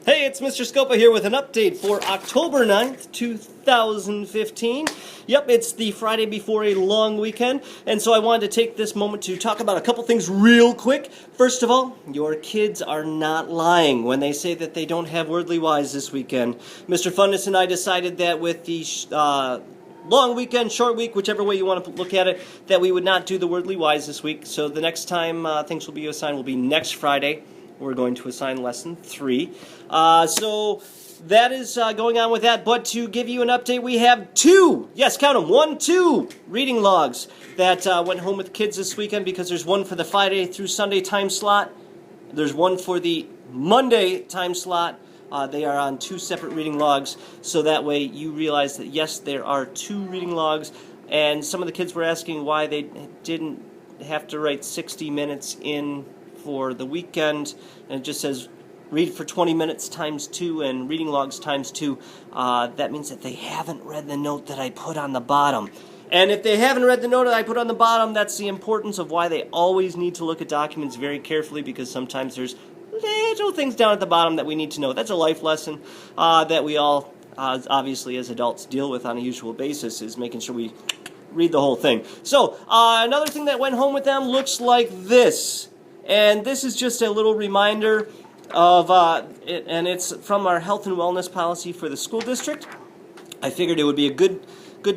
Hey, it's Mr. Scopa here with an update for October 9th, 2015. Yep, it's the Friday before a long weekend, and so I wanted to take this moment to talk about a couple things real quick. First of all, your kids are not lying when they say that they don't have Wordly Wise this weekend. Mr. Fundus and I decided that with the long weekend, short week, whichever way you want to look at it, that we would not do the Wordly Wise this week. So the next time things will be assigned will be next Friday. We're going to assign lesson 3. So that is going on with that. But to give you an update, we have 2, yes, count them, 2 reading logs that went home with kids this weekend, because there's one for the Friday through Sunday time slot. There's one for the Monday time slot. They are on 2 separate reading logs, so that way you realize that, yes, there are 2 reading logs. And some of the kids were asking why they didn't have to write 60 minutes in for the weekend, and it just says read for 20 minutes times 2 and reading logs times 2. That means that they haven't read the note that I put on the bottom. And if they haven't read the note that I put on the bottom, that's the importance of why they always need to look at documents very carefully, because sometimes there's little things down at the bottom that we need to know. That's a life lesson that we all, obviously as adults, deal with on a usual basis, is making sure we read the whole thing. So, another thing that went home with them looks like this. And this is just a little reminder of, and it's from our health and wellness policy for the school district. I figured it would be a good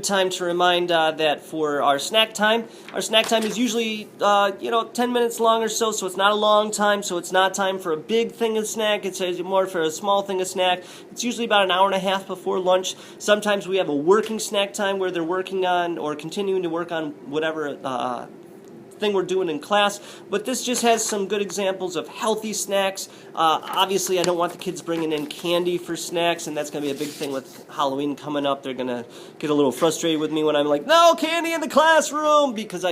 time to remind that for our snack time is usually 10 minutes long or so it's not a long time, so it's not time for a big thing of snack. It's more for a small thing of snack. It's usually about an hour and a half before lunch. Sometimes we have a working snack time where they're working on or continuing to work on whatever thing we're doing in class, but this just has some good examples of healthy snacks. Obviously, I don't want the kids bringing in candy for snacks, and that's going to be a big thing with Halloween coming up. They're going to get a little frustrated with me when I'm like, no candy in the classroom, because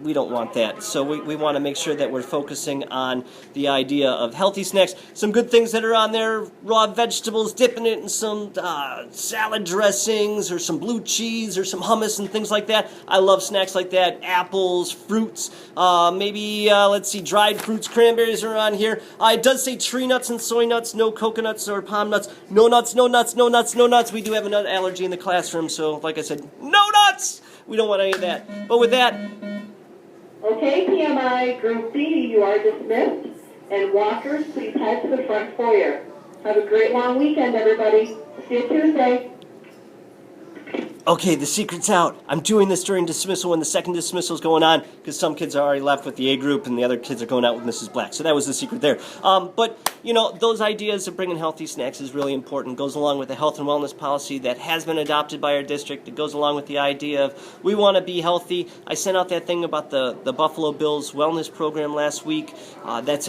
we don't want that. So we want to make sure that we're focusing on the idea of healthy snacks. Some good things that are on there: raw vegetables, dipping it in some salad dressings, or some blue cheese, or some hummus and things like that. I love snacks like that. Apples, fruits, maybe, let's see, dried fruits, cranberries are on here. It does say tree nuts and soy nuts, no coconuts or palm nuts. No nuts, no nuts, no nuts, no nuts. We do have a nut allergy in the classroom, so like I said, no nuts! We don't want any of that. But with that... Okay, PMI Group B, you are dismissed. And walkers, please head to the front foyer. Have a great long weekend, everybody. See you Tuesday. Okay, the secret's out. I'm doing this during dismissal when the second dismissal is going on, because some kids are already left with the A group and the other kids are going out with Mrs. Black. So that was the secret there. But, those ideas of bringing healthy snacks is really important. It goes along with the health and wellness policy that has been adopted by our district. It goes along with the idea of we want to be healthy. I sent out that thing about the Buffalo Bills wellness program last week. That's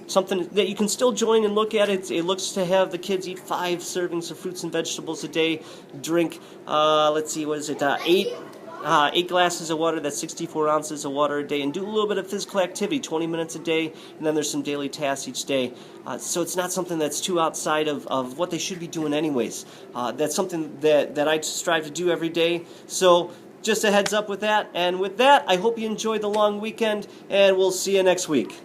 something that you can still join and look at. It looks to have the kids eat 5 servings of fruits and vegetables a day, drink... let's see, what is it, 8 glasses of water, that's 64 ounces of water a day, and do a little bit of physical activity, 20 minutes a day, and then there's some daily tasks each day. So it's not something that's too outside of what they should be doing anyways. That's something that I strive to do every day. So just a heads up with that. And with that, I hope you enjoy the long weekend, and we'll see you next week.